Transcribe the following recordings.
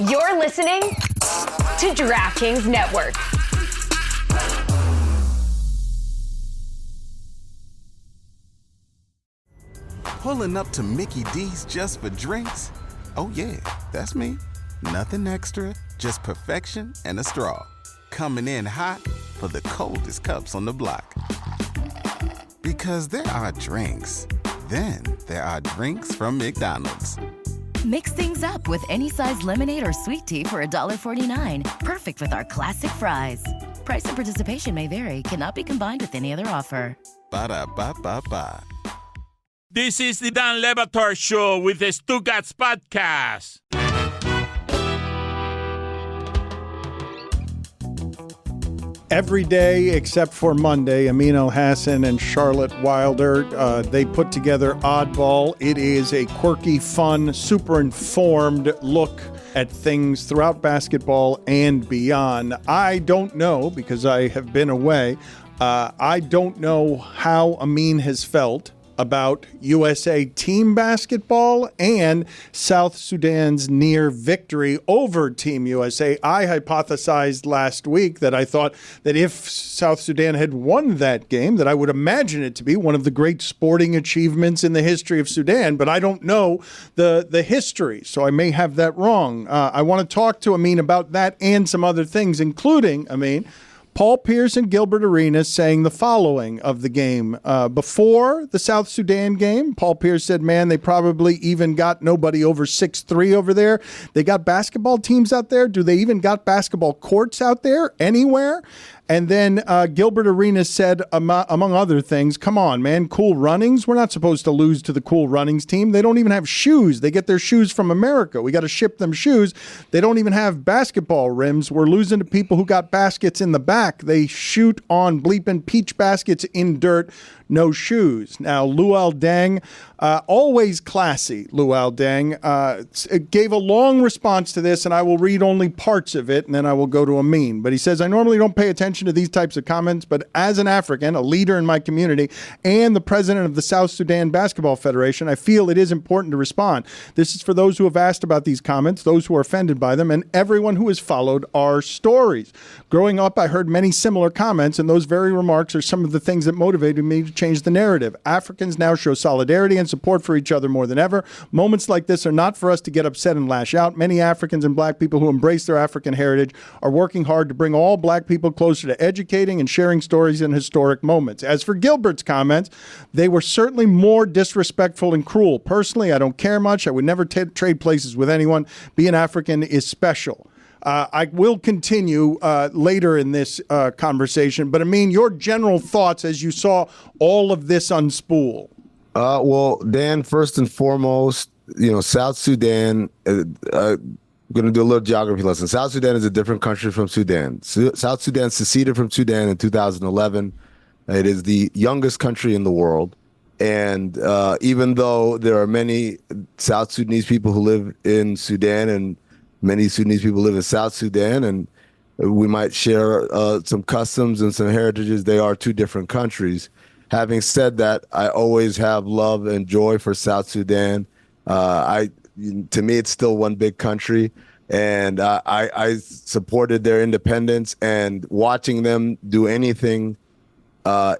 You're listening to DraftKings Network. Pulling up to Mickey D's just for drinks? Oh yeah, that's me. Nothing extra, just perfection and a straw. Coming in hot for the coldest cups on the block. Because there are drinks. Then there are drinks from McDonald's. Mix things up with any size lemonade or sweet tea for $1.49. Perfect with our classic fries. Price and participation may vary. Cannot be combined with any other offer. Ba-da-ba-ba-ba. This is the Dan Le Batard Show with the Stugotz podcast. Every day except for Monday, Amin Elhassan and Charlotte Wilder, they put together Oddball. It is a quirky, fun, super informed look at things throughout basketball and beyond. I don't know, because I have been away, I don't know how Amin has felt about USA team basketball and South Sudan's near victory over Team USA. I hypothesized last week that I thought that if South Sudan had won that game, that I would imagine it to be one of the great sporting achievements in the history of Sudan, but I don't know the history, so I may have that wrong. I want to talk to Amin about that and some other things, including, Amin, Paul Pierce and Gilbert Arenas saying the following of the game. Before the South Sudan game, Paul Pierce said, man, they probably even got nobody over 6'3" over there. They got basketball teams out there. Do they even got basketball courts out there anywhere? And then Gilbert Arenas said, among other things, come on, man, Cool Runnings. We're not supposed to lose to the Cool Runnings team. They don't even have shoes. They get their shoes from America. We got to ship them shoes. They don't even have basketball rims. We're losing to people who got baskets in the back. They shoot on bleeping peach baskets in dirt, no shoes. Now, Luol Deng, always classy, Luol Deng, gave a long response to this, and I will read only parts of it, and then I will go to Amin. But he says, I normally don't pay attention to these types of comments, but as an African, a leader in my community, and the president of the South Sudan Basketball Federation, I feel it is important to respond. This is for those who have asked about these comments, those who are offended by them, and everyone who has followed our stories. Growing up, I heard many similar comments, and those very remarks are some of the things that motivated me to change the narrative. Africans now show solidarity and support for each other more than ever. Moments like this are not for us to get upset and lash out. Many Africans and black people who embrace their African heritage are working hard to bring all black people closer to educating and sharing stories in historic moments. As for Gilbert's comments, they were certainly more disrespectful and cruel. Personally, I don't care much. I would never trade places with anyone. Being African is special. I will continue later in this conversation, but I mean, your general thoughts as you saw all of this unspool. Well, Dan, first and foremost, South Sudan, going to do a little geography lesson. South Sudan is a different country from Sudan. South Sudan seceded from Sudan in 2011. It is the youngest country in the world. And even though there are many South Sudanese people who live in Sudan and many Sudanese people live in South Sudan, and we might share some customs and some heritages, they are two different countries. Having said that, I always have love and joy for South Sudan. To me, it's still one big country, and I supported their independence, and watching them do anything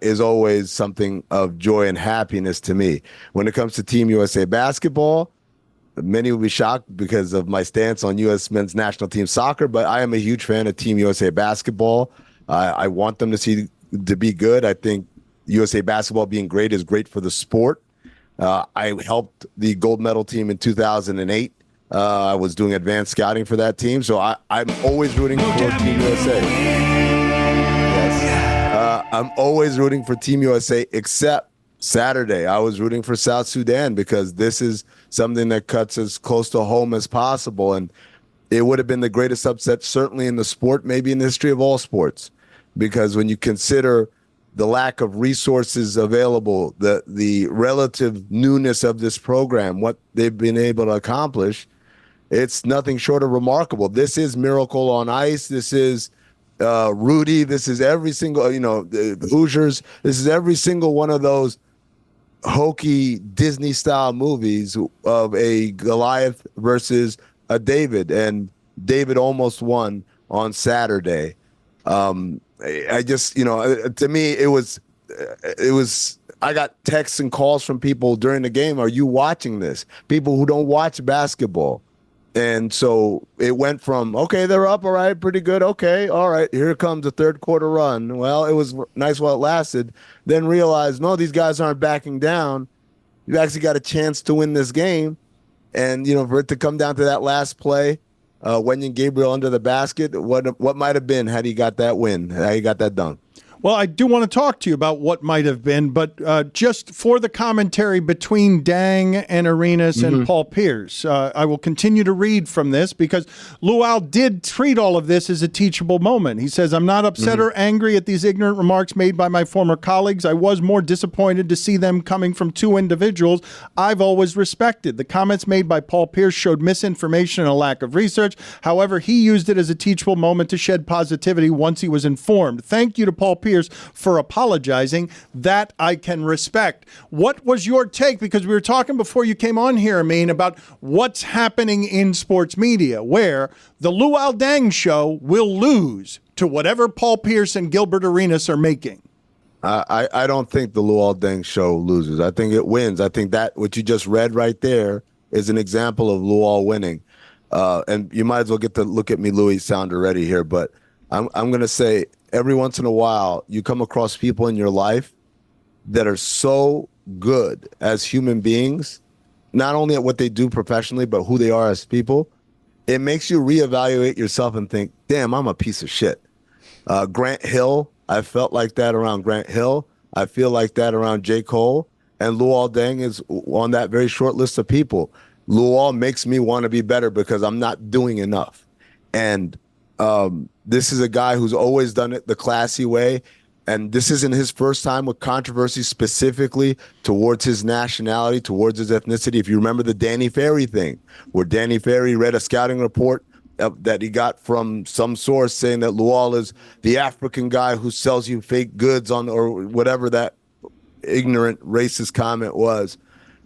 is always something of joy and happiness to me. When it comes to Team USA basketball, many will be shocked because of my stance on U.S. men's national team soccer, but I am a huge fan of Team USA basketball. I want them to be good. I think USA basketball being great is great for the sport. I helped the gold medal team in 2008. I was doing advanced scouting for that team, so I'm always rooting for Team USA. Yes. I'm always rooting for Team USA, except Saturday. I was rooting for South Sudan because this is something that cuts as close to home as possible, and it would have been the greatest upset, certainly in the sport, maybe in the history of all sports, because when you consider the lack of resources available, the relative newness of this program, what they've been able to accomplish, it's nothing short of remarkable. This is Miracle on Ice. This is Rudy. This is every single, the Hoosiers. This is every single one of those hokey Disney-style movies of a Goliath versus a David. And David almost won on Saturday. I just, to me, it was, I got texts and calls from people during the game. Are you watching this? People who don't watch basketball. And so it went from, okay, they're up. All right. Pretty good. Okay. All right. Here comes the third quarter run. Well, it was nice while it lasted. Then realized, no, these guys aren't backing down. You've actually got a chance to win this game. And, for it to come down to that last play, Wenyen Gabriel under the basket, what might have been had he got that win, had he got that dunk? Well, I do want to talk to you about what might have been, but just for the commentary between Deng and Arenas and Paul Pierce, I will continue to read from this because Luol did treat all of this as a teachable moment. He says, I'm not upset or angry at these ignorant remarks made by my former colleagues. I was more disappointed to see them coming from two individuals I've always respected. The comments made by Paul Pierce showed misinformation and a lack of research. However, he used it as a teachable moment to shed positivity once he was informed. Thank you to Paul Pierce for apologizing. That I can respect. What was your take? Because we were talking before you came on here, Amin, about what's happening in sports media, where the Luol Deng show will lose to whatever Paul Pierce and Gilbert Arenas are making. I don't think the Luol Deng show loses. I think it wins. I think that what you just read right there is an example of Luol winning. And you might as well get to look at me, Louis, sound already here, but I'm going to say, every once in a while, you come across people in your life that are so good as human beings, not only at what they do professionally, but who they are as people. It makes you reevaluate yourself and think, damn, I'm a piece of shit. Grant Hill, I felt like that around Grant Hill. I feel like that around J. Cole. And Luol Deng is on that very short list of people. Luol makes me want to be better because I'm not doing enough. And this is a guy who's always done it the classy way. And this isn't his first time with controversy specifically towards his nationality, towards his ethnicity. If you remember the Danny Ferry thing, where Danny Ferry read a scouting report that he got from some source saying that Luol is the African guy who sells you fake goods on, or whatever that ignorant racist comment was,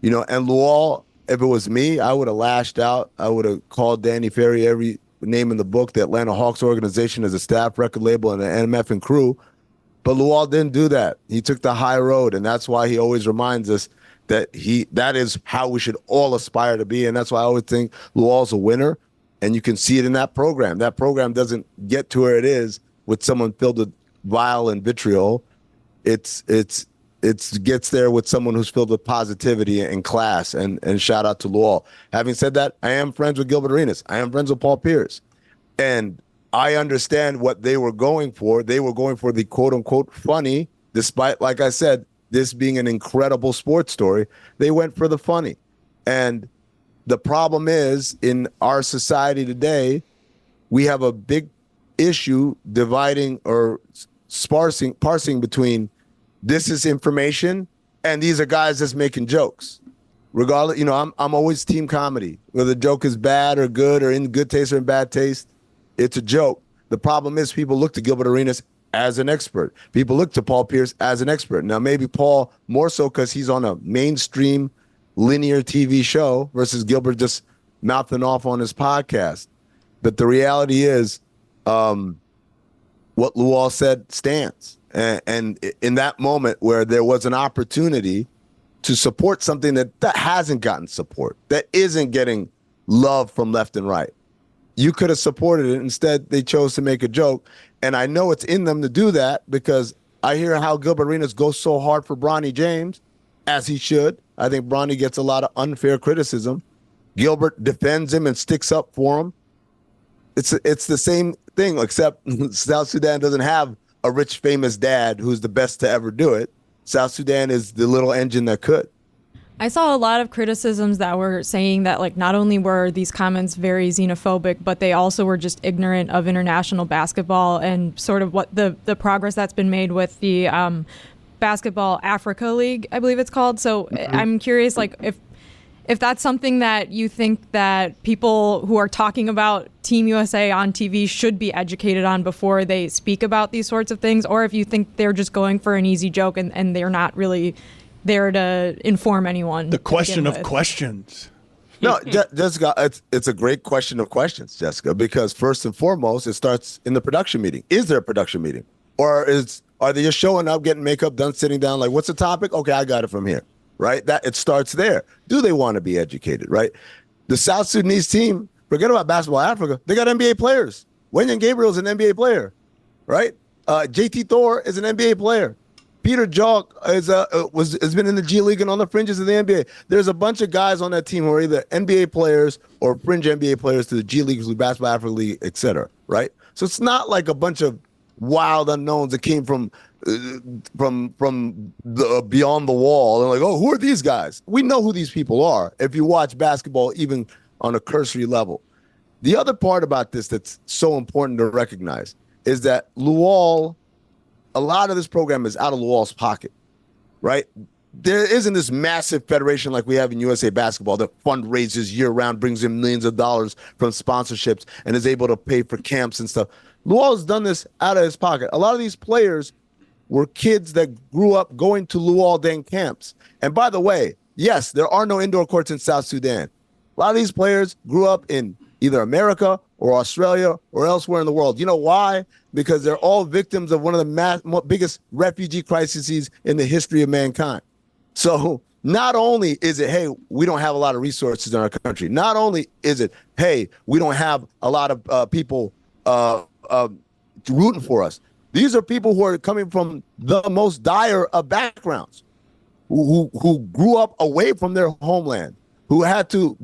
and Luol, if it was me, I would have lashed out. I would have called Danny Ferry every name in the book, the Atlanta Hawks organization, as a staff record label and an NMF and crew. But Luol didn't do that. He took the high road, and that's why he always reminds us that that is how we should all aspire to be. And that's why I always think Luol's a winner, and you can see it in that program. That program doesn't get to where it is with someone filled with vile and vitriol. It gets there with someone who's filled with positivity and class, and shout out to Luol. Having said that, I am friends with Gilbert Arenas. I am friends with Paul Pierce. And I understand what they were going for. They were going for the quote unquote funny, despite, like I said, this being an incredible sports story. They went for the funny. And the problem is, in our society today, we have a big issue dividing or parsing between this is information and these are guys that's making jokes. Regardless, I'm always team comedy. Whether the joke is bad or good or in good taste or in bad taste, it's a joke. The problem is people look to Gilbert Arenas as an expert. People look to Paul Pierce as an expert. Now, maybe Paul more so because he's on a mainstream linear TV show versus Gilbert just mouthing off on his podcast. But the reality is what Luol said stands. And in that moment where there was an opportunity to support something that hasn't gotten support, that isn't getting love from left and right, you could have supported it. Instead, they chose to make a joke. And I know it's in them to do that because I hear how Gilbert Arenas goes so hard for Bronny James, as he should. I think Bronny gets a lot of unfair criticism. Gilbert defends him and sticks up for him. It's the same thing, except South Sudan doesn't have a rich, famous dad who's the best to ever do it. South Sudan is the little engine that could. I saw a lot of criticisms that were saying that, not only were these comments very xenophobic, but they also were just ignorant of international basketball and sort of what the progress that's been made with the Basketball Africa League, I believe it's called. So I'm curious, if that's something that you think that people who are talking about Team USA on TV should be educated on before they speak about these sorts of things, or if you think they're just going for an easy joke and they're not really there to inform anyone. The question of questions. No, Jessica, it's a great question of questions, Jessica, because first and foremost, it starts in the production meeting. Is there a production meeting? Or are they just showing up, getting makeup done, sitting down, like, what's the topic? Okay, I got it from here, right? That it starts there. Do they want to be educated, right? The South Sudanese team, forget about Basketball Africa, they got NBA players. Wenyan Gabriel is an NBA player, right? JT Thor is an NBA player. Peter Jok has been in the G League and on the fringes of the NBA. There's a bunch of guys on that team who are either NBA players or fringe NBA players to the G League, Basketball Africa League, et cetera, right? So it's not like a bunch of wild unknowns that came from the beyond the wall and like, oh, who are these guys? We know who these people are if you watch basketball even on a cursory level. The other part about this that's so important to recognize is that Luol, a lot of this program is out of Luol's pocket, right? There isn't this massive federation like we have in USA Basketball that fundraises year-round, brings in millions of dollars from sponsorships, and is able to pay for camps and stuff. Luol has done this out of his pocket. A lot of these players were kids that grew up going to Luol Deng camps. And by the way, yes, there are no indoor courts in South Sudan. A lot of these players grew up in either America or Australia or elsewhere in the world. You know why? Because they're all victims of one of the biggest refugee crises in the history of mankind. So not only is it, hey, we don't have a lot of resources in our country. Not only is it, hey, we don't have a lot of people rooting for us. These are people who are coming from the most dire of backgrounds, who grew up away from their homeland, who had to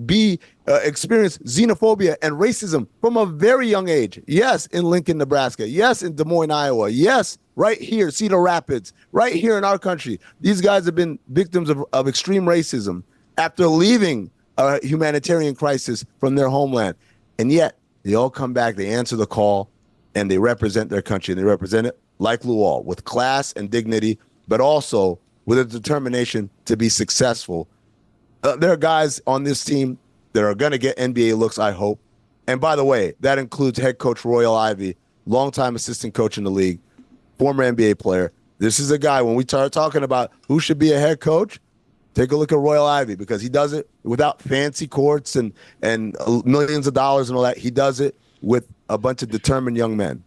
experience xenophobia and racism from a very young age. Yes, in Lincoln, Nebraska. Yes, in Des Moines, Iowa. Yes, right here, Cedar Rapids. Right here in our country. These guys have been victims of extreme racism after leaving a humanitarian crisis from their homeland. And yet, they all come back, they answer the call, and they represent their country. And they represent it like Luol, with class and dignity, but also with a determination to be successful. There are guys on this team that are going to get NBA looks, I hope. And by the way, that includes head coach Royal Ivey, longtime assistant coach in the league, former NBA player. This is a guy, when we start talking about who should be a head coach, take a look at Royal Ivey, because he does it without fancy courts and millions of dollars and all that. He does it with a bunch of determined young men.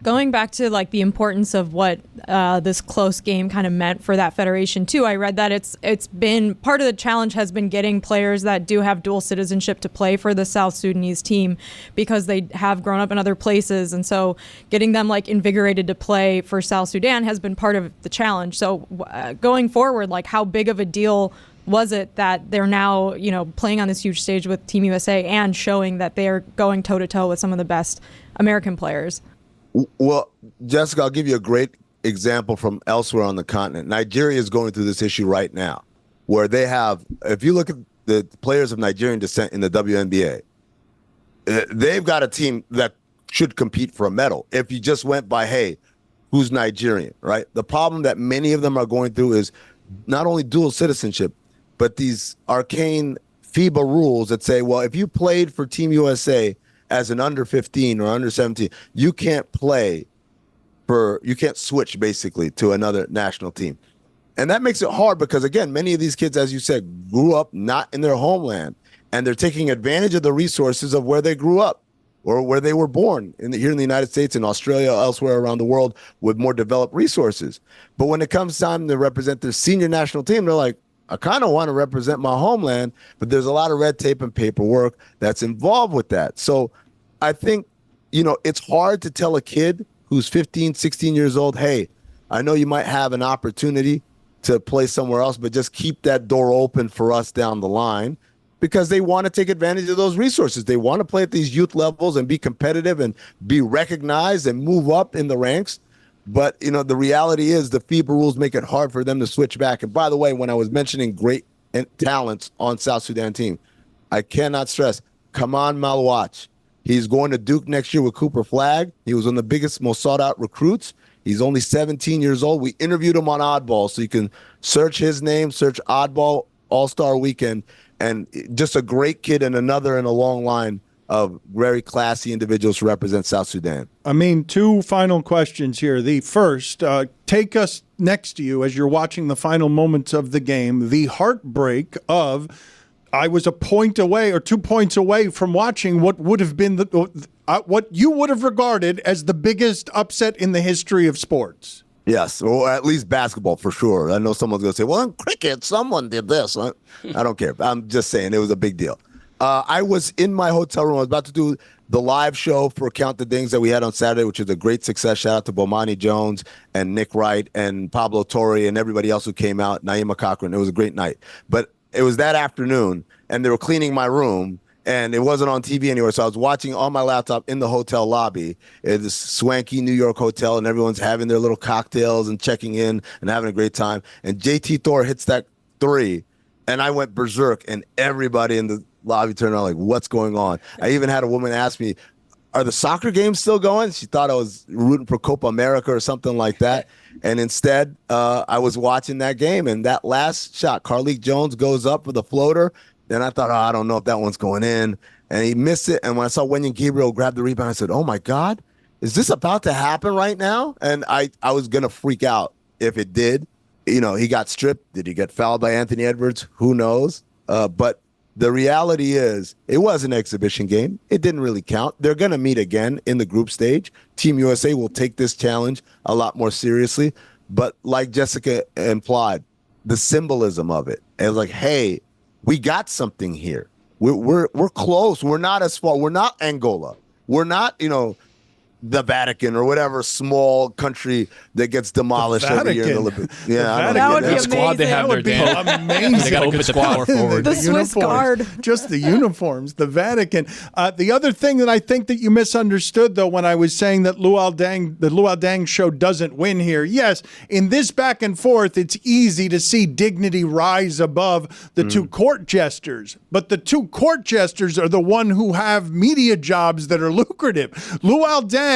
Going back to like the importance of what this close game kind of meant for that federation too, I read that it's been part of the challenge has been getting players that do have dual citizenship to play for the South Sudanese team because they have grown up in other places, and so getting them like invigorated to play for South Sudan has been part of the challenge. So going forward, like how big of a deal was it that they're now, playing on this huge stage with Team USA and showing that they are going toe to toe with some of the best American players? Well, Jessica, I'll give you a great example from elsewhere on the continent. Nigeria is going through this issue right now, where they have, if you look at the players of Nigerian descent in the WNBA, they've got a team that should compete for a medal. If you just went by, hey, who's Nigerian, right? The problem that many of them are going through is not only dual citizenship, but these arcane FIBA rules that say, well, if you played for Team USA as an under 15 or under 17, you can't switch basically to another national team. And that makes it hard because, again, many of these kids, as you said, grew up not in their homeland, and they're taking advantage of the resources of where they grew up or where they were born here in the United States, in Australia, elsewhere around the world with more developed resources. But when it comes time to represent their senior national team, they're like, I kind of want to represent my homeland, but there's a lot of red tape and paperwork that's involved with that. So I think, it's hard to tell a kid who's 15, 16 years old, hey, I know you might have an opportunity to play somewhere else, but just keep that door open for us down the line, because they want to take advantage of those resources. They want to play at these youth levels and be competitive and be recognized and move up in the ranks. But, the reality is the FIBA rules make it hard for them to switch back. And by the way, when I was mentioning great talents on South Sudan team, I cannot stress Kaman Malwatch. He's going to Duke next year with Cooper Flagg. He was one of the biggest, most sought-out recruits. He's only 17 years old. We interviewed him on Oddball, so you can search his name, search Oddball All-Star Weekend, and just a great kid and another in a long line of very classy individuals to represent South Sudan. I mean, two final questions here. The first, take us next to you as you're watching the final moments of the game, the heartbreak of I was a point away or 2 points away from watching what would have been what you would have regarded as the biggest upset in the history of sports. Yes, or at least basketball for sure. I know someone's going to say, well, in cricket, someone did this. I don't care. I'm just saying it was a big deal. I was in my hotel room. I was about to do the live show for Count the Dings that we had on Saturday, which was a great success. Shout out to Bomani Jones and Nick Wright and Pablo Torre and everybody else who came out, Naima Cochran. It was a great night. But it was that afternoon, and they were cleaning my room, and it wasn't on TV anywhere. So I was watching on my laptop in the hotel lobby. It's this swanky New York hotel, and everyone's having their little cocktails and checking in and having a great time. And JT Thor hits that three, and I went berserk, and everybody in the lobby turned around like, what's going on? I even had a woman ask me, are the soccer games still going? She thought I was rooting for Copa America or something like that. And instead, I was watching that game, and that last shot, Carlik Jones goes up for the floater. Then I thought, I don't know if that one's going in. And he missed it. And when I saw Wenyan Gabriel grab the rebound, I said, oh, my God, is this about to happen right now? And I was going to freak out if it did. You know, he got stripped. Did he get fouled by Anthony Edwards? Who knows? But the reality is it was an exhibition game. It didn't really count. They're going to meet again in the group stage. Team USA will take this challenge a lot more seriously. But like Jessica implied, the symbolism of it is like, hey, we got something here. We're close. We're not as far. We're not Angola. We're not, the Vatican or whatever small country that gets demolished every year in the Olympics. Yeah, that would be amazing. Squad they have there, Dan. Amazing. They got a good power forward. The Swiss Guard. Just the uniforms, the Vatican. The other thing that I think that you misunderstood, though, when I was saying that the Luol Deng show doesn't win here. Yes, in this back and forth, it's easy to see dignity rise above the two court jesters. But the two court jesters are the one who have media jobs that are lucrative. Luol Deng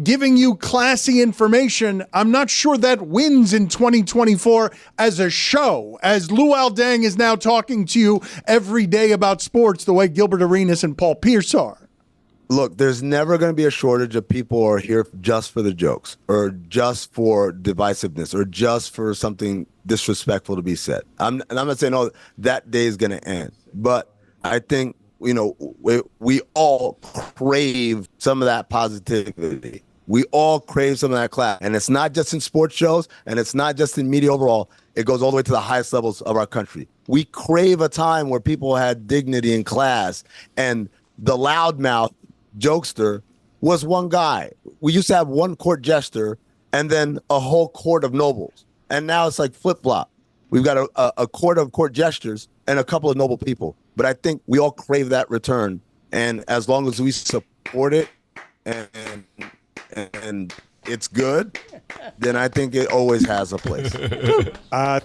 giving you classy information, I'm not sure that wins in 2024 as a show, as Luol Deng is now talking to you every day about sports the way Gilbert Arenas and Paul Pierce are. Look, there's never going to be a shortage of people who are here just for the jokes or just for divisiveness or just for something disrespectful to be said. And I'm not saying, that day is going to end. But I think we all crave some of that positivity. We all crave some of that class. And it's not just in sports shows, and it's not just in media overall. It goes all the way to the highest levels of our country. We crave a time where people had dignity in class, and the loudmouth jokester was one guy. We used to have one court jester and then a whole court of nobles. And now it's like flip-flop. We've got a court of court jesters and a couple of noble people. But I think we all crave that return. And as long as we support it and it's good, then I think it always has a place.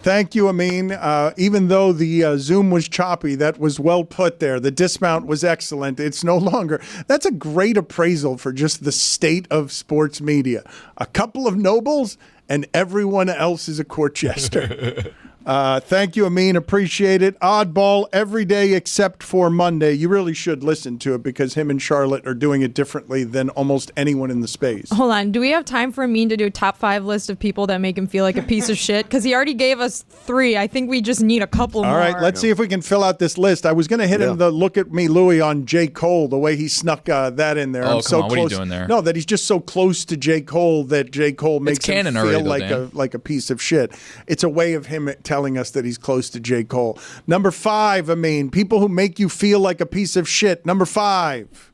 Thank you, Amin. Even though the Zoom was choppy, that was well put there. The dismount was excellent. It's no longer. That's a great appraisal for just the state of sports media. A couple of nobles and everyone else is a court jester. Thank you, Amin. Appreciate it. Oddball every day except for Monday. You really should listen to it because him and Charlotte are doing it differently than almost anyone in the space. Hold on. Do we have time for Amin to do a top 5 list of people that make him feel like a piece of shit? Because he already gave us 3. I think we just need a couple more. All right, let's see if we can fill out this list. I was going to hit him the look at me, Louie, on J. Cole, the way he snuck that in there. Oh, I'm so come on. close. What are you doing there? No, that he's just so close to J. Cole that J. Cole makes him canon feel already, like a piece of shit. It's a way of him telling us that he's close to J. Cole. Number 5, Amin, people who make you feel like a piece of shit. Number 5.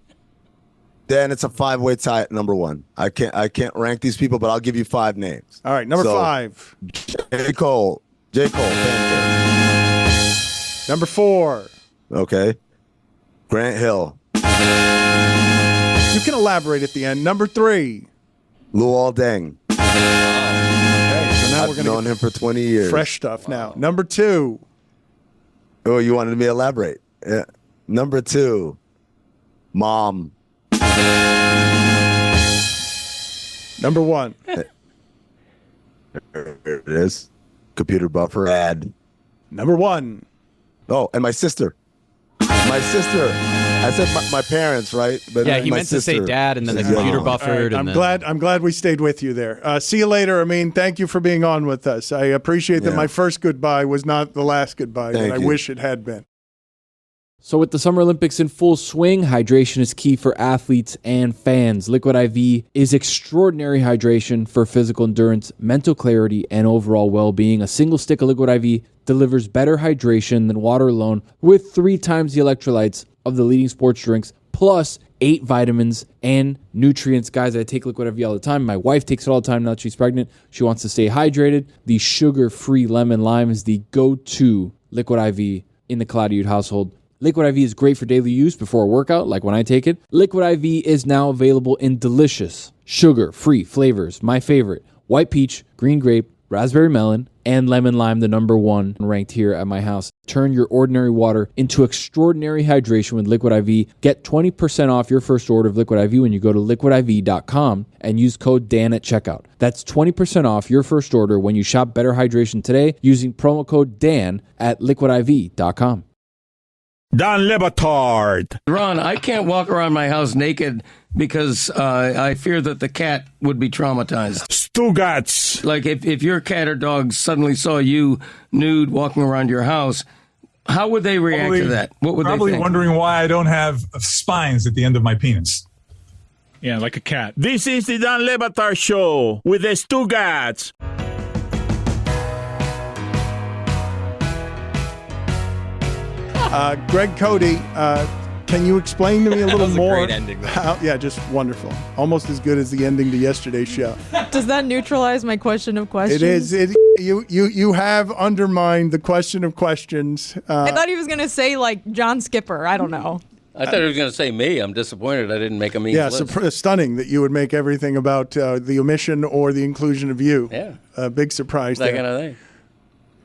Dan, it's a 5-way tie at number 1. I can't rank these people, but I'll give you 5 names. All right, number 5. J. Cole. Number 4. Okay. Grant Hill. You can elaborate at the end. Number 3. Luol Deng. Now I've known him for 20 years. Fresh stuff now. Number 2. Oh, you wanted me to elaborate? Yeah. Number 2. Mom. Number 1. There it is. Computer buffer ad. Number 1. Oh, and my sister. My sister. I said my parents, right? But yeah, he my meant sister. to say dad, and then the computer buffered. Right, I'm glad we stayed with you there. See you later, Amin. Thank you for being on with us. I appreciate that my first goodbye was not the last goodbye that I wish it had been. So with the Summer Olympics in full swing, hydration is key for athletes and fans. Liquid IV is extraordinary hydration for physical endurance, mental clarity, and overall well-being. A single stick of Liquid IV delivers better hydration than water alone with 3 times the electrolytes of the leading sports drinks, plus 8 vitamins and nutrients. Guys, I take Liquid IV all the time. My wife takes it all the time now that she's pregnant. She wants to stay hydrated. The sugar-free lemon lime is the go-to Liquid IV in the Cloutier household. Liquid IV is great for daily use before a workout, like when I take it. Liquid IV is now available in delicious, sugar-free flavors. My favorite, white peach, green grape, raspberry melon, and lemon lime, the number 1 ranked here at my house. Turn your ordinary water into extraordinary hydration with Liquid IV. Get 20% off your first order of Liquid IV when you go to liquidiv.com and use code Dan at checkout. That's 20% off your first order when you shop Better Hydration today using promo code Dan at liquidiv.com. Dan Le Batard. Ron, I can't walk around my house naked because I fear that the cat would be traumatized. Stugotz. Like if your cat or dog suddenly saw you nude walking around your house, how would they react to that? What would they think? Probably wondering why I don't have spines at the end of my penis. Yeah, like a cat. This is the Dan Le Batard Show with the Stugotz. Greg Cody, can you explain to me a little more? Great ending. Yeah, just wonderful. Almost as good as the ending to yesterday's show. Does that neutralize my question of questions? It is. You have undermined the question of questions. I thought he was going to say, like, John Skipper. I don't know. I thought he was going to say me. I'm disappointed I didn't make a mean list. Stunning that you would make everything about the omission or the inclusion of you. Yeah. A big surprise That there. kind of thing.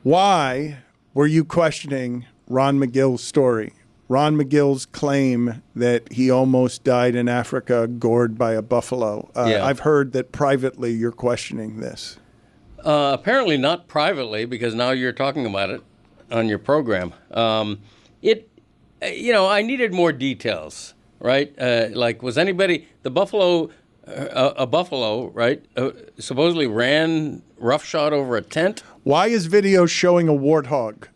Why were you questioning Ron Magill's story? Ron Magill's claim that he almost died in Africa gored by a buffalo. I've heard that privately you're questioning this. Apparently not privately, because now you're talking about it on your program. I needed more details, right? Like, was anybody, a buffalo, right, supposedly ran roughshod over a tent? Why is video showing a warthog?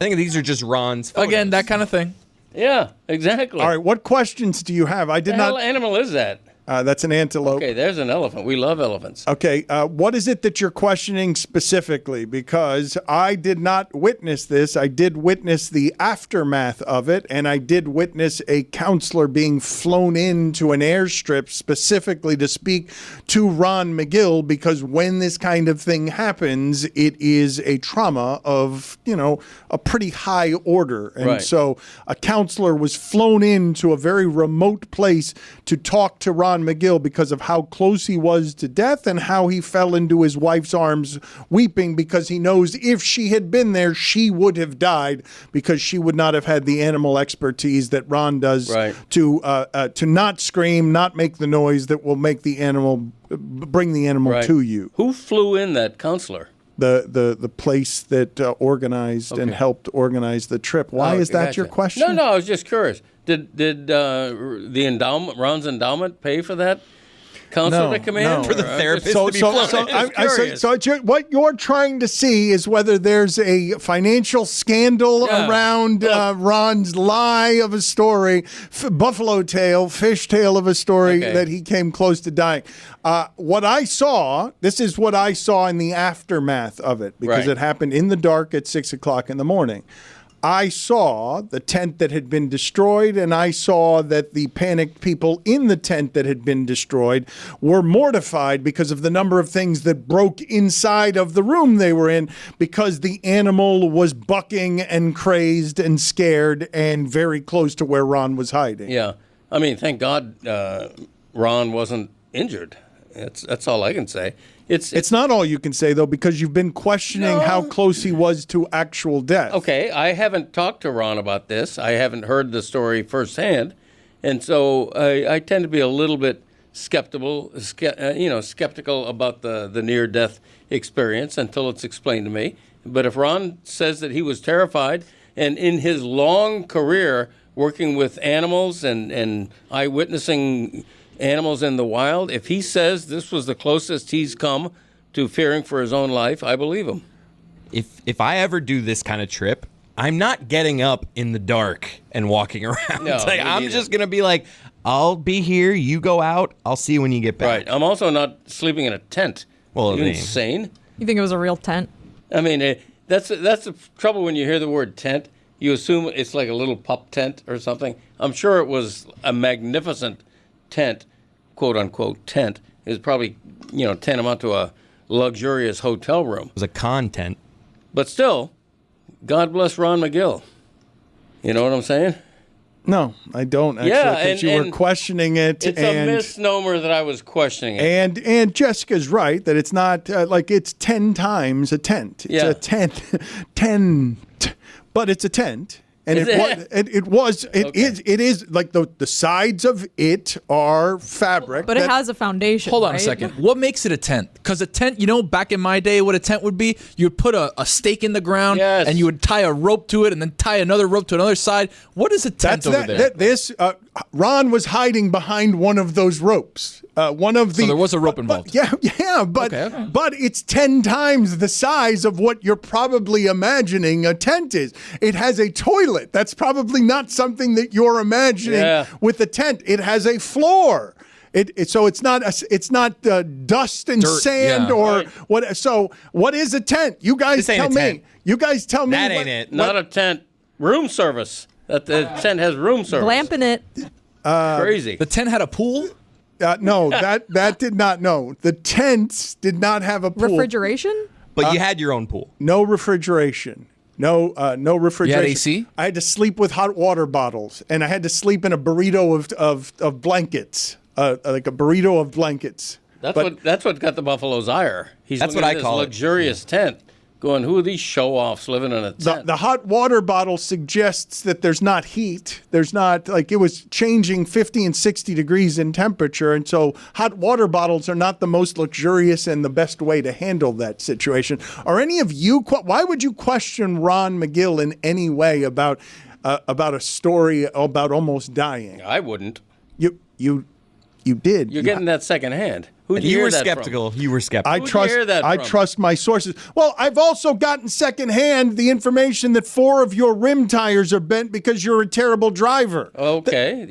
I think these are just Ron's photos. Again, that kind of thing. Yeah, exactly. All right, what questions do you have? What animal is that? That's an antelope. Okay, there's an elephant. We love elephants. Okay, what is it that you're questioning specifically? Because I did not witness this. I did witness the aftermath of it, and I did witness a counselor being flown into an airstrip specifically to speak to Ron Magill, because when this kind of thing happens, it is a trauma of, a pretty high order. And so a counselor was flown into a very remote place to talk to Ron Magill because of how close he was to death and how he fell into his wife's arms weeping, because he knows if she had been there, she would have died, because she would not have had the animal expertise that Ron does to not scream, not make the noise that will make the animal, bring the animal to you. Who flew in that counselor? The place that organized and helped organize the trip. Why is that your question? No, I was just curious. Did the endowment, Ron's endowment, pay for that counselor to come in? For the therapist to be flown? So what you're trying to see is whether there's a financial scandal around Ron's lie of a story, buffalo tail, fish tail of a story that he came close to dying. What I saw, this is what I saw in the aftermath of it, because it happened in the dark at 6 o'clock in the morning. I saw the tent that had been destroyed, and I saw that the panicked people in the tent that had been destroyed were mortified because of the number of things that broke inside of the room they were in, because the animal was bucking and crazed and scared and very close to where Ron was hiding. Yeah. I mean, thank God Ron wasn't injured. That's all I can say. It's not all you can say, though, because you've been questioning how close he was to actual death. Okay, I haven't talked to Ron about this. I haven't heard the story firsthand, and so I tend to be a little bit skeptical about the near-death experience until it's explained to me. But if Ron says that he was terrified, and in his long career working with animals and eyewitnessing animals in the wild, if he says this was the closest he's come to fearing for his own life, I believe him. If I ever do this kind of trip, I'm not getting up in the dark and walking around. No, like, I'm just going to be like, I'll be here. You go out. I'll see you when you get back. Right. I'm also not sleeping in a tent. Well, Are you insane? You think it was a real tent? I mean, that's the trouble when you hear the word tent. You assume it's like a little pup tent or something. I'm sure it was a magnificent tent, quote unquote tent. It was probably, tantamount to a luxurious hotel room. It was a con tent. But still, God bless Ron Magill. You know what I'm saying? No, I don't actually. Yeah, because you were questioning it. It's a misnomer that I was questioning it. And Jessica's right that it's not like it's 10 times a tent. It's a tent, but it's a tent. And it is like the sides of it are fabric. But it has a foundation. Hold on a right? second. What makes it a tent? Because a tent, back in my day, what a tent would be, you would put a stake in the ground and you would tie a rope to it and then tie another rope to another side. What is a tent over there? Ron was hiding behind one of those ropes. So there was a rope involved. But it's 10 times the size of what you're probably imagining a tent is. It has a toilet. That's probably not something that you're imagining with a tent. It has a floor. So it's not dust and sand or what. So what is a tent? You guys tell me. You guys tell me. That ain't it. Not a tent. Room service. The tent has room service. Glamping it. Crazy. The tent had a pool? No, that did not. No, the tents did not have a pool. Refrigeration? But you had your own pool. No refrigeration. No refrigeration. You had AC? I had to sleep with hot water bottles, and I had to sleep in a burrito of blankets, like a burrito of blankets. That's what got the Buffalo's ire. That's what I call it. Luxurious tent. Going, who are these show-offs living in a tent? The hot water bottle suggests that there's not heat. There's not, like, it was changing 50 and 60 degrees in temperature. And so hot water bottles are not the most luxurious and the best way to handle that situation. Are any of you, why would you question Ron Magill in any way about a story about almost dying? I wouldn't. You did. You're getting that secondhand. You were skeptical. You were skeptical. I trust my sources. Well, I've also gotten secondhand the information that 4 of your rim tires are bent because you're a terrible driver. Okay,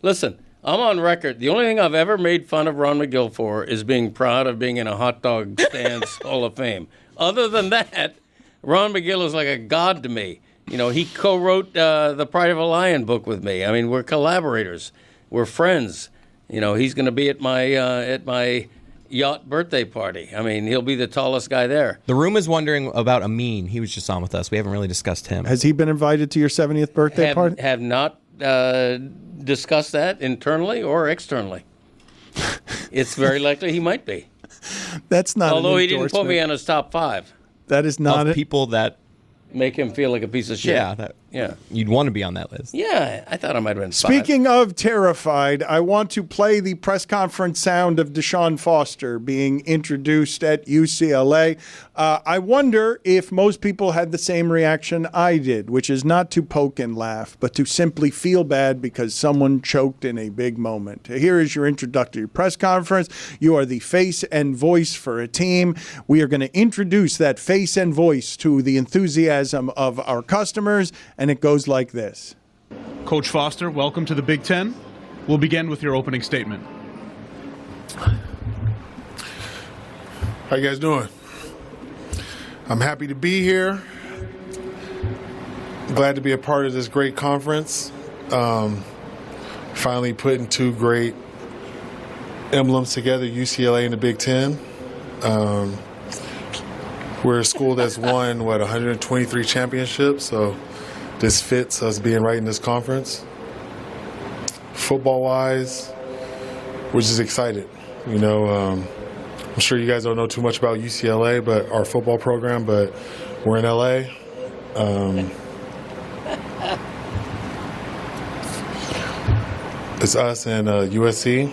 listen, I'm on record. The only thing I've ever made fun of Ron Magill for is being proud of being in a hot dog stand's Hall of Fame. Other than that, Ron Magill is like a god to me. He co-wrote the Pride of a Lion book with me. I mean, we're collaborators. We're friends. He's going to be at my yacht birthday party. I mean, he'll be the tallest guy there. The room is wondering about Amin. He was just on with us. We haven't really discussed him. Has he been invited to your 70th birthday party? Have not discussed that internally or externally. It's very likely he might be. That's not. Although he didn't put me on his top 5. That is not people that make him feel like a piece of shit. Yeah. You'd want to be on that list. Yeah, I thought I might have been 5. Speaking of terrified, I want to play the press conference sound of Deshawn Foster being introduced at UCLA. I wonder if most people had the same reaction I did, which is not to poke and laugh, but to simply feel bad because someone choked in a big moment. Here is your introductory press conference. You are the face and voice for a team. We are going to introduce that face and voice to the enthusiasm of our customers, and it goes like this. Coach Foster, welcome to the Big Ten. We'll begin with your opening statement. How you guys doing? I'm happy to be here. Glad to be a part of this great conference. Finally putting 2 great emblems together, UCLA and the Big Ten. We're a school that's won, 123 championships, so this fits us being right in this conference. Football-wise, we're just excited. I'm sure you guys don't know too much about UCLA, but our football program, but we're in LA. It's us and USC.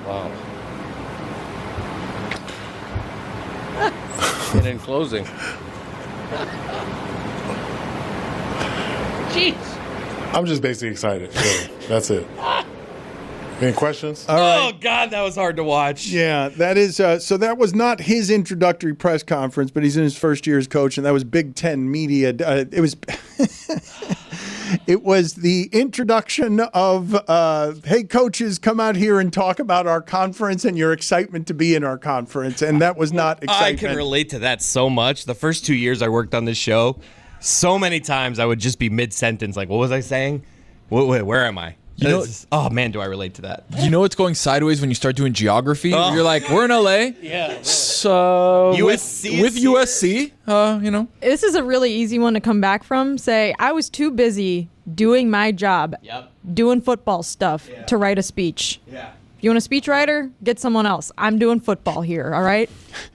Wow. And in closing. Jeez. I'm just basically excited. So that's it. Any questions? All right. Oh, God, that was hard to watch. Yeah, that is. So that was not his introductory press conference, but he's in his first year as coach, and that was Big Ten media. It was. It was the introduction of, hey, coaches, come out here and talk about our conference and your excitement to be in our conference. And that was not excitement. I can relate to that so much. The first 2 years I worked on this show, so many times I would just be mid-sentence like, what was I saying? Where am I? Oh, man, do I relate to that. You know what's going sideways when you start doing geography? You're like, we're in LA. Yeah. So USC with USC, you know. This is a really easy one to come back from. Say, I was too busy doing my job, doing football stuff to write a speech. Yeah. If you want a speechwriter, get someone else. I'm doing football here, all right?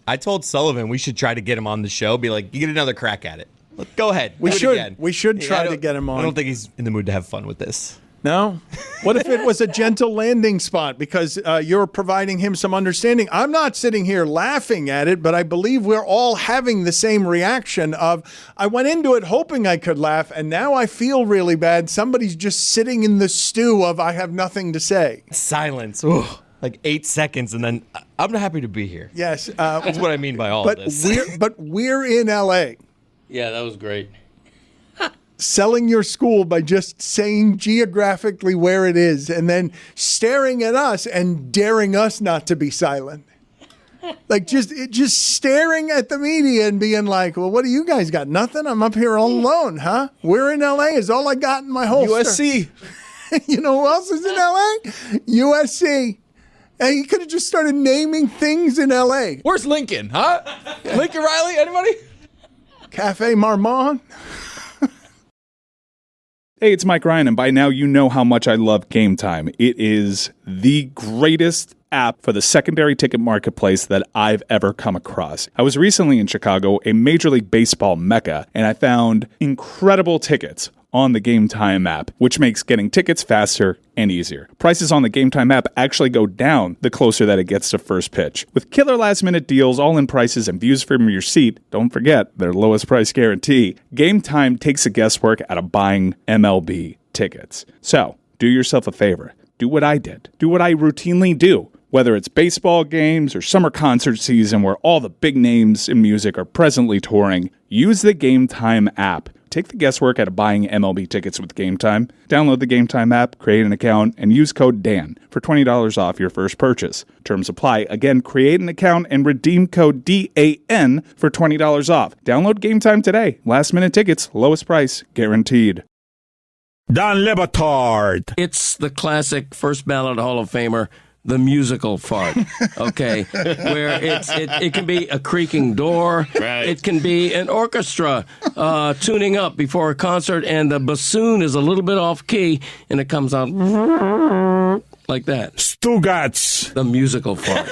I told Sullivan we should try to get him on the show. Be like, you get another crack at it. Go ahead. We do should. it again. We should try to get him on. I don't think he's in the mood to have fun with this. No? What if it was a gentle landing spot because you're providing him some understanding? I'm not sitting here laughing at it, but I believe we're all having the same reaction of, I went into it hoping I could laugh, and now I feel really bad. Somebody's just sitting in the stew of, I have nothing to say. Silence. Ooh, like 8 seconds, and then I'm happy to be here. Yes. That's what I mean by all of this. But we're in L.A. Yeah, that was great. Selling your school by just saying geographically where it is and then staring at us and daring us not to be silent. Like just staring at the media and being like, well, what do you guys got? Nothing? I'm up here all alone, huh? We're in L.A. is all I got in my holster. USC. You know who else is in L.A.? USC. And he could have just started naming things in L.A. Where's Lincoln, huh? Lincoln Riley, anybody? Cafe Marmont. Hey, it's Mike Ryan, and by now you know how much I love Game Time. It is the greatest app for the secondary ticket marketplace that I've ever come across. I was recently in Chicago, a Major League Baseball mecca, and I found incredible tickets on the Game Time app, which makes getting tickets faster and easier. Prices on the Game Time app actually go down the closer that it gets to first pitch. With killer last-minute deals, all-in prices, and views from your seat, don't forget their lowest price guarantee, Game Time takes the guesswork out of buying MLB tickets. So, do yourself a favor. Do what I did. Do what I routinely do. Whether it's baseball games or summer concert season where all the big names in music are presently touring, use the Game Time app. Take the guesswork out of buying MLB tickets with Game Time. Download the Game Time app, create an account, and use code DAN for $20 off your first purchase. Terms apply. Again, create an account and redeem code DAN for $20 off. Download Game Time today. Last minute tickets, lowest price, guaranteed. Dan Le Batard. It's the classic first ballot Hall of Famer, the musical fart, okay, where it can be a creaking door, it can be an orchestra tuning up before a concert, and the bassoon is a little bit off key, and it comes out like that. Stugotz. The musical fart.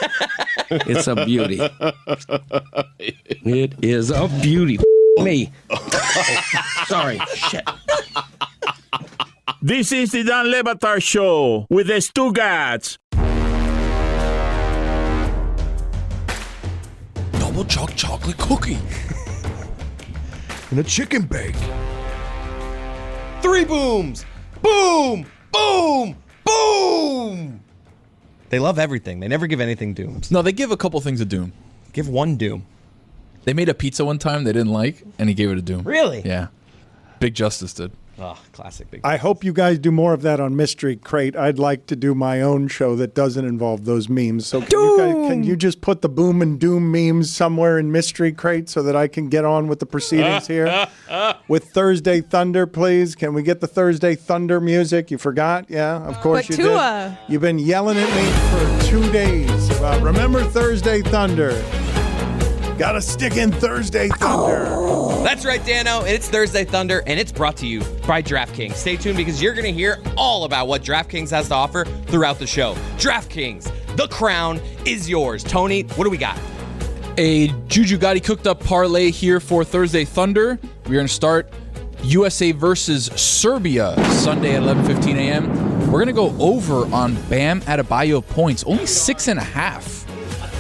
It's a beauty. It is a beauty. Me. Oh, sorry. Shit. This is the Dan Le Batard Show with the Stugotz. Double chocolate cookie. And a chicken bake. 3 booms. Boom. Boom. Boom. They love everything. They never give anything dooms. No, they give a couple things a doom. Give one doom. They made a pizza one time they didn't like, and he gave it a doom. Really? Yeah. Big Justice did. Oh, classic Big I hope you guys do more of that on Mystery Crate. I'd like to do my own show that doesn't involve those memes. So can you just put the boom and doom memes somewhere in Mystery Crate so that I can get on with the proceedings here? With Thursday Thunder, please. Can we get the Thursday Thunder music? You forgot? Yeah, of course But you Tua. did. You've been yelling at me for 2 days about remember Thursday Thunder. Gotta stick in Thursday Thunder. That's right, Dano. It's Thursday Thunder, and it's brought to you by DraftKings. Stay tuned because you're going to hear all about what DraftKings has to offer throughout the show. DraftKings, the crown is yours. Tony, what do we got? A Juju Gotti cooked up parlay here for Thursday Thunder. We're going to start USA versus Serbia Sunday at 11:15 a.m. We're going to go over on Bam Adebayo points. Only 6.5.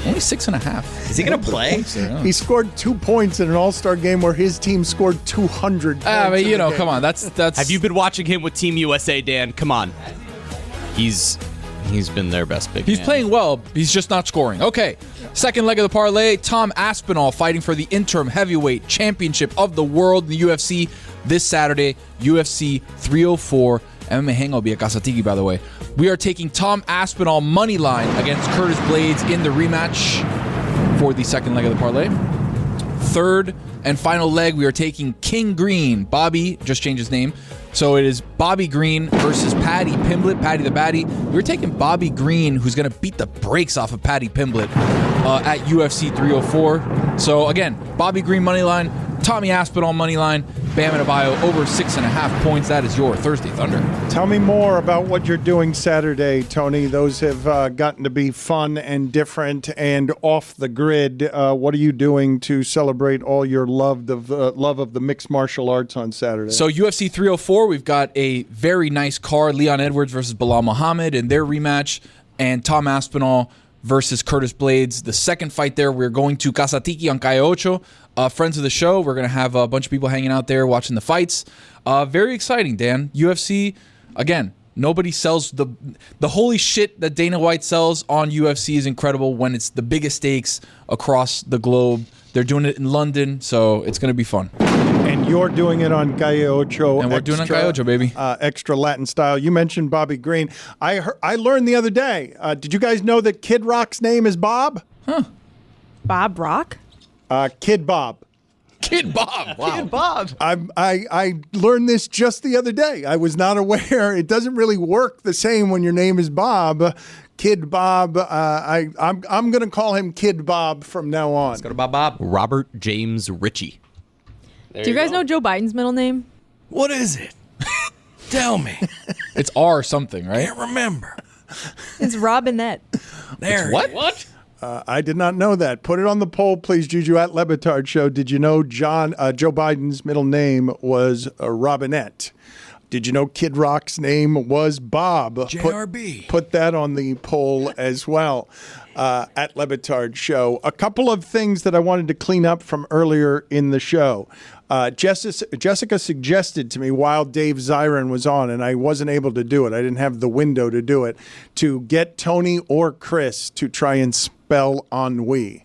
Only 6.5. Is he going to play? He scored 2 points in an All-Star game where his team scored 200 points. But you know, come on. That's. Have you been watching him with Team USA, Dan? Come on. He's He's been their best big He's man. playing well. He's just not scoring. Okay. Second leg of the parlay, Tom Aspinall fighting for the interim heavyweight championship of the world in the UFC this Saturday, UFC 304. MMA Hangout at Kasatiki, by the way. We are taking Tom Aspinall money line against Curtis Blades in the rematch for the second leg of the parlay. Third and final leg, we are taking King Green. Bobby just changed his name. So it is Bobby Green versus Paddy Pimblett, Paddy the Batty. We're taking Bobby Green, who's going to beat the brakes off of Paddy Pimblett at UFC 304. So again, Bobby Green money line, Tommy Aspinall money line, Bam Adebayo over 6.5 points. That is your Thursday Thunder. Tell me more about what you're doing Saturday, Tony. Those have gotten to be fun and different and off the grid. What are you doing to celebrate all your love of the mixed martial arts on Saturday? So UFC 304, we've got a very nice card. Leon Edwards versus Bilal Muhammad in their rematch, and Tom Aspinall versus Curtis Blades. The second fight there, we're going to Kasatiki on Calle Ocho. Friends of the show, we're going to have a bunch of people hanging out there watching the fights. Very exciting, Dan. UFC, again, nobody sells the holy shit that Dana White sells on UFC is incredible when it's the biggest stakes across the globe. They're doing it in London, so it's going to be fun. And you're doing it on Calle Ocho. And we're doing it on Calle Ocho, baby. Extra Latin style. You mentioned Bobby Green. I learned the other day. Did you guys know that Kid Rock's name is Bob? Huh. Bob Rock? Kid Bob. Kid Bob. Wow. Kid Bob. I learned this just the other day. I was not aware. It doesn't really work the same when your name is Bob. Kid Bob. I'm going to call him Kid Bob from now on. Let's go to Bob. Robert James Ritchie. Do you guys know Joe Biden's middle name? What is it? Tell me. It's R something, right? Can't remember. It's Robinette. There. What? I did not know that. Put it on the poll, please, Juju, at Le Batard Show. Did you know Joe Biden's middle name was Robinette? Did you know Kid Rock's name was Bob? JRB. Put that on the poll as well at Le Batard Show. A couple of things that I wanted to clean up from earlier in the show. Jessica suggested to me while Dave Zirin was on, and I wasn't able to do it. I didn't have the window to do it, to get Tony or Chris to try and spell ennui.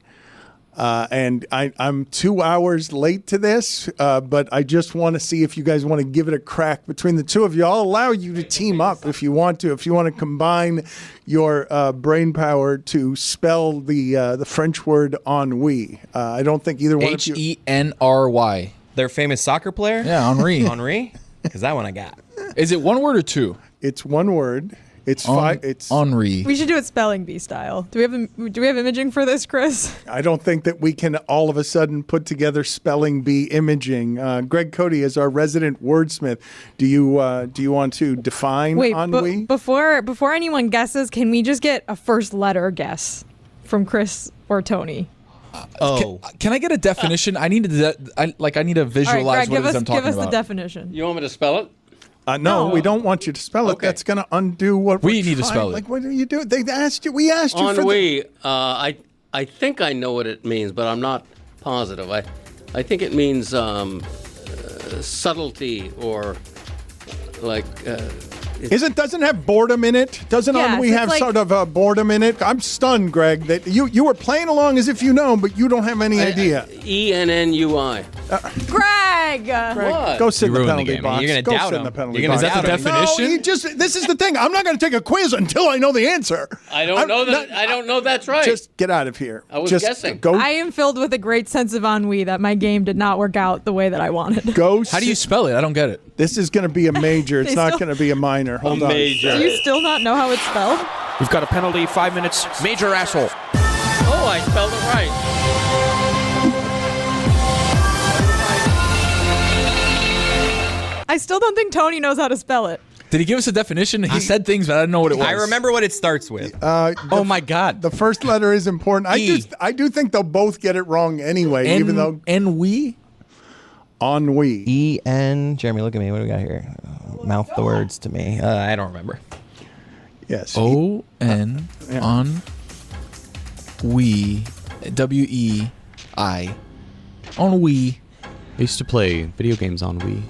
And I'm 2 hours late to this, but I just want to see if you guys want to give it a crack between the two of you. I'll allow you to team up if you want to. If you want to combine your brain power to spell the French word ennui. I don't think either one of you... Henry. Their famous soccer player? Yeah, Henry. Henry? Because that one I got. Is it one word or two? It's one word. It's five. It's Henri. We should do it spelling bee style. Do we have imaging for this, Chris? I don't think that we can all of a sudden put together spelling bee imaging. Greg Cody is our resident wordsmith. Do you want to define ennui? Before anyone guesses, can we just get a first letter guess from Chris or Tony? Can I get a definition? I need to visualize All right, Greg, what it is I'm talking give us about. the definition. You want me to spell it? No, we don't want you to spell it. Okay. That's going to undo what we need to spell it. Like, what do you do? They asked you. We asked you Ennui. I think I know what it means, but I'm not positive. I think it means subtlety or like. Doesn't have boredom in it? Doesn't ennui have sort of boredom in it? I'm stunned, Greg, that you were playing along as if you know, but you don't have any idea. ENNUI. Greg! What? Go sit in the ruined the penalty game. box. You're gonna Go doubt sit in him. the penalty You're gonna box. doubt him. Definition? No, this is the thing. I'm not going to take a quiz until I know the answer. I don't know that. I don't know that's right. Just get out of here. I was Just guessing. Go. I am filled with a great sense of ennui that my game did not work out the way that I wanted. Go. How do you spell it? I don't get it. This is going to be a major. It's not going to be a minor. Hold on. Major. Do you still not know how it's spelled? We've got a penalty, 5 minutes. Major asshole. Oh, I spelled it right. I still don't think Tony knows how to spell it. Did he give us a definition? He said things, but I didn't know what it was. I remember what it starts with. Oh my God. The first letter is important. I do think they'll both get it wrong anyway, even though ennui. E-N. Jeremy, look at me. What do we got here? Mouth the words to me. I don't remember. Yes. O-N on we W-E-I on we. I used to play video games on Wii.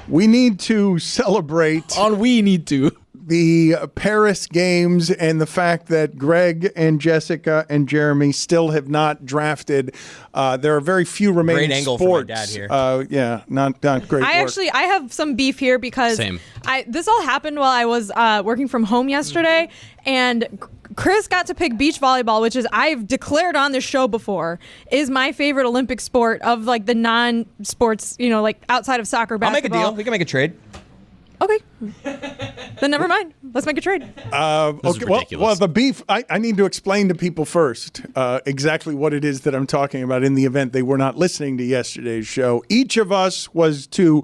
We need to celebrate. We need to. the Paris Games and the fact that Greg and Jessica and Jeremy still have not drafted. There are very few remaining Great angle sports. for my dad here. Yeah, not great work. I have some beef here because Same. This all happened while I was working from home yesterday, and Chris got to pick beach volleyball, which is, I've declared on this show before, is my favorite Olympic sport of like the non-sports, like outside of soccer, basketball. I'll make a deal. We can make a trade. Okay. Then never mind. Let's make a trade. This is ridiculous. Well, the beef, I need to explain to people first exactly what it is that I'm talking about in the event they were not listening to yesterday's show. Each of us was to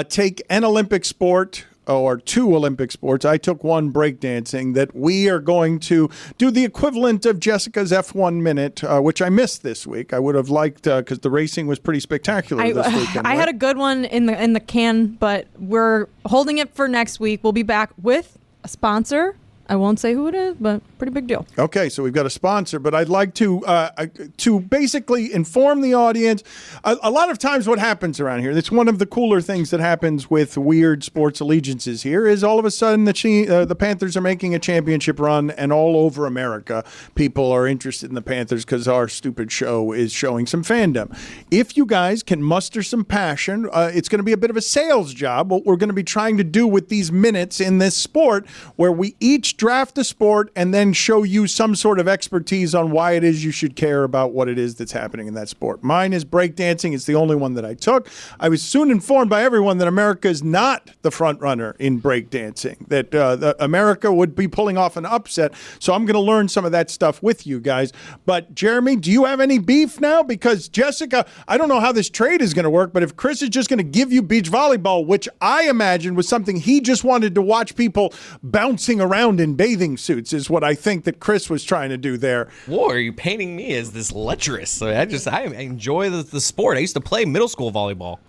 take an Olympic sport or two Olympic sports. I took one, breakdancing, that we are going to do the equivalent of Jessica's F1 minute, which I missed this week. I would have liked, because the racing was pretty spectacular this weekend. I had a good one in the can, but we're holding it for next week. We'll be back with a sponsor. I won't say who it is, but pretty big deal. Okay, so we've got a sponsor, but I'd like to basically inform the audience. A lot of times what happens around here, it's one of the cooler things that happens with weird sports allegiances here, is all of a sudden the Panthers are making a championship run, and all over America people are interested in the Panthers because our stupid show is showing some fandom. If you guys can muster some passion, it's going to be a bit of a sales job, what we're going to be trying to do with these minutes in this sport, where we each draft a sport and then show you some sort of expertise on why it is you should care about what it is that's happening in that sport. Mine is breakdancing. It's the only one that I took. I was soon informed by everyone that America is not the front runner in breakdancing, that America would be pulling off an upset. So I'm going to learn some of that stuff with you guys. But Jeremy, do you have any beef now? Because Jessica, I don't know how this trade is going to work, but if Chris is just going to give you beach volleyball, which I imagine was something he just wanted to watch people bouncing around in bathing suits, is what I think that Chris was trying to do there. Whoa, are you painting me as this lecherous? I enjoy the sport. I used to play middle school volleyball.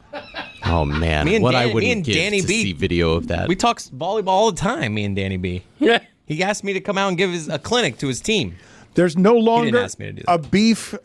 Oh man, I wouldn't give to see video of that. We talk volleyball all the time, me and Danny B. Yeah. He asked me to come out and give a clinic to his team. There's no longer ask me to do that. a beef,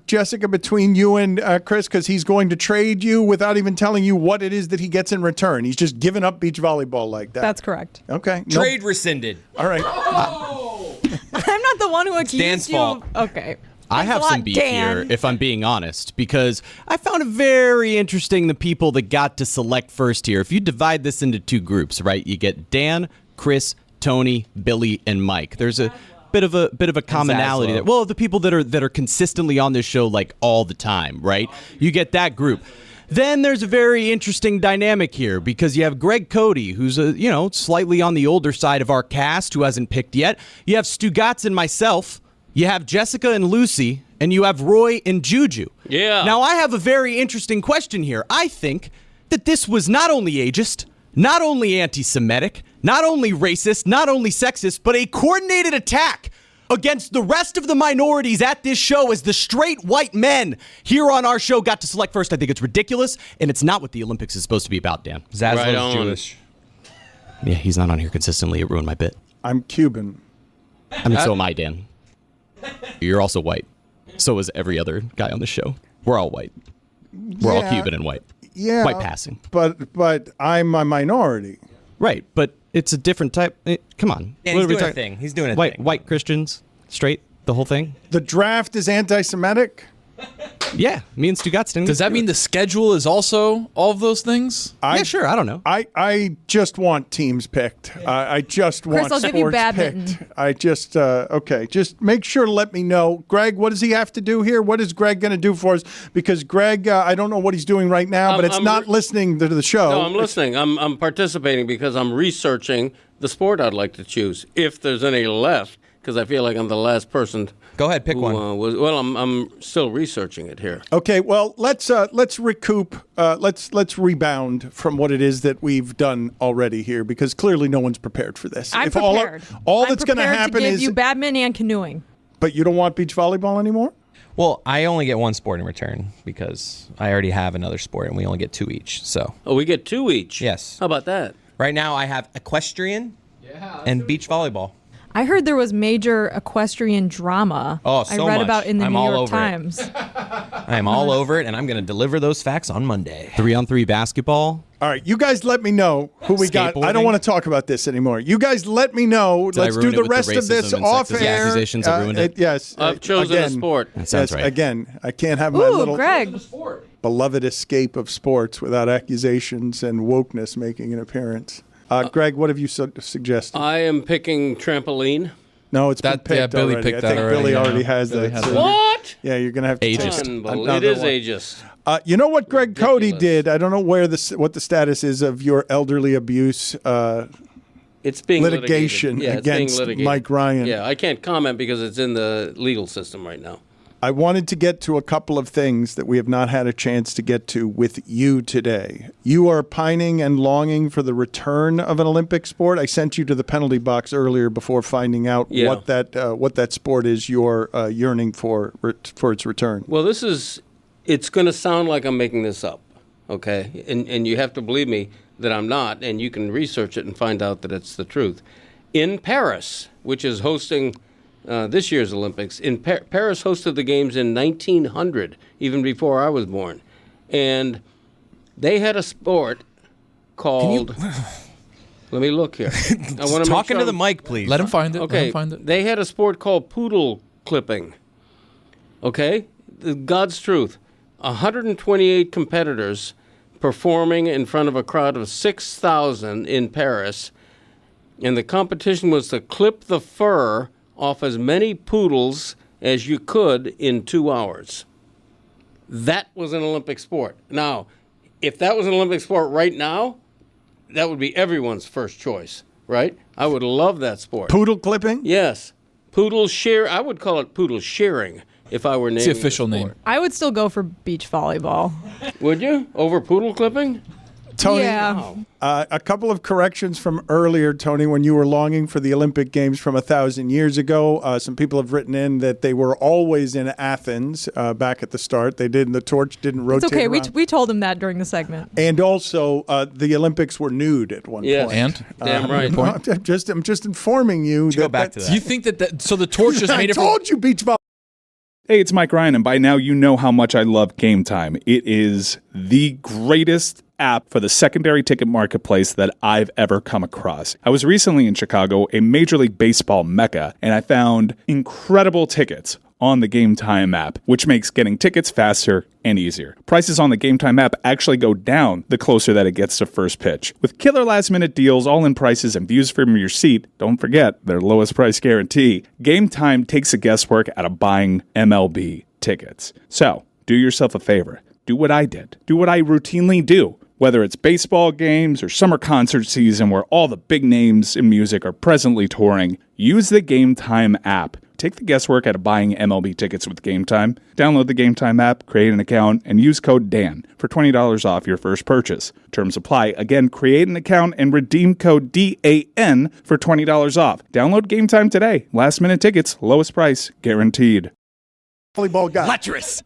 Jessica, between you and Chris, because he's going to trade you without even telling you what it is that he gets in return. He's just giving up beach volleyball like that. That's correct. Okay. Trade rescinded. All right. I'm not the one who accused Dan's you. fault. Okay. I have some beef here, if I'm being honest, because I found it very interesting the people that got to select first here. If you divide this into two groups, right, you get Dan, Chris, Tony, Billy, and Mike. There's a bit of a commonality there. Well, the people that are consistently on this show like all the time, right? You get that group. Then there's a very interesting dynamic here because you have Greg Cody, who's slightly on the older side of our cast, who hasn't picked yet. You have Stugotz and myself. You have Jessica and Lucy, and you have Roy and Juju. Yeah. Now, I have a very interesting question here. I think that this was not only ageist, not only anti-Semitic, not only racist, not only sexist, but a coordinated attack against the rest of the minorities at this show as the straight white men here on our show got to select first. I think it's ridiculous, and it's not what the Olympics is supposed to be about, Dan. Zaslow's Jewish. Yeah, he's not on here consistently. It ruined my bit. I'm Cuban. I mean, so am I, Dan. You're also white. So is every other guy on the show. We're all white. We're all Cuban and white. Yeah. White passing. But I'm a minority. Right, but it's a different type. Come on. Yeah, he's doing a thing. He's doing a thing. White Christians, straight, the whole thing. The draft is anti-Semitic? Yeah, me and Stugotz didn't. Does that mean the schedule is also all of those things? Yeah, sure. I don't know. I just want teams picked. I just want I'll sports give you badminton. picked. I just okay. Just make sure to let me know, Greg. What does he have to do here? What is Greg going to do for us? Because Greg, I don't know what he's doing right now, but it's not listening to the show. No, I'm listening. I'm participating because I'm researching the sport I'd like to choose, if there's any left, because I feel like I'm the last person. Go ahead, pick one. I'm still researching it here. Okay, well, let's recoup. Let's rebound from what it is that we've done already here, because clearly no one's prepared for this. I'm prepared. All that's going to happen to give is you badminton and canoeing. But you don't want beach volleyball anymore? Well, I only get one sport in return because I already have another sport, and we only get two each. So. Oh, we get two each? Yes. How about that? Right now, I have equestrian and beach volleyball. I heard there was major equestrian drama. Oh, so I read much. about in the I'm New all York over Times. I am all over it, and I'm going to deliver those facts on Monday. 3-on-3 basketball. All right, you guys let me know who we got. I don't want to talk about this anymore. You guys let me know. Let's do the rest of this off air. Accusations have ruined it? Yes. I've chosen a sport. That sounds right. Again, I can't have my little Greg. beloved escape of sports without accusations and wokeness making an appearance. Greg, what have you suggested? I am picking trampoline. No, it's been picked Billy already. picked I think that already. Billy Yeah. already has Billy that. has So that. What? Yeah, you're going to have to Ageist. take It is ageist. You know what Greg Cody did? I don't know what the status is of your elderly abuse It's being litigation litigated. Yeah, it's against being litigated. Mike Ryan. Yeah, I can't comment because it's in the legal system right now. I wanted to get to a couple of things that we have not had a chance to get to with you today. You are pining and longing for the return of an Olympic sport. I sent you to the penalty box earlier before finding out what that sport is you're yearning for its return. Well, it's going to sound like I'm making this up, okay? And you have to believe me that I'm not, and you can research it and find out that it's the truth. In Paris, which is hosting this year's Olympics, Paris hosted the games in 1900, even before I was born. And they had a sport called... Let me look here. I want to Talking to the mic, please. Let him find it. Okay, Let him find it. they had a sport called poodle clipping. Okay? God's truth. 128 competitors performing in front of a crowd of 6,000 in Paris. And the competition was to clip the fur off as many poodles as you could in 2 hours. That was an Olympic sport. Now, if that was an Olympic sport right now, that would be everyone's first choice, right? I would love that sport. Poodle clipping? Yes. Poodle shear. I would call it poodle shearing if I were naming It's the official name. I would still go for beach volleyball. Would you? Over poodle clipping? Tony, Yeah. a couple of corrections from earlier, Tony, when you were longing for the Olympic Games from 1,000 years ago. Some people have written in that they were always in Athens back at the start. The torch didn't rotate It's okay. around. We told him that during the segment. And also, the Olympics were nude at one Yes. point. And? Damn right. No, I'm just informing you. Go back to that. Do you think that so the torch just I made it? told you, beach volleyball. Hey, it's Mike Ryan, and by now you know how much I love Game Time. It is the greatest app for the secondary ticket marketplace that I've ever come across. I was recently in Chicago, a Major League Baseball mecca, and I found incredible tickets on the Game Time app, which makes getting tickets faster and easier. Prices on the Game Time app actually go down the closer that it gets to first pitch. With killer last-minute deals, all-in prices, and views from your seat, don't forget their lowest price guarantee, Game Time takes the guesswork out of buying MLB tickets. So, do yourself a favor. Do what I did. Do what I routinely do. Whether it's baseball games or summer concert season where all the big names in music are presently touring, use the Game Time app. Take the guesswork out of buying MLB tickets with Game Time. Download the Game Time app, create an account, and use code DAN for $20 off your first purchase. Terms apply. Again, create an account and redeem code DAN for $20 off. Download Game Time today. Last minute tickets, lowest price, guaranteed. Volleyball guy. Lecherous.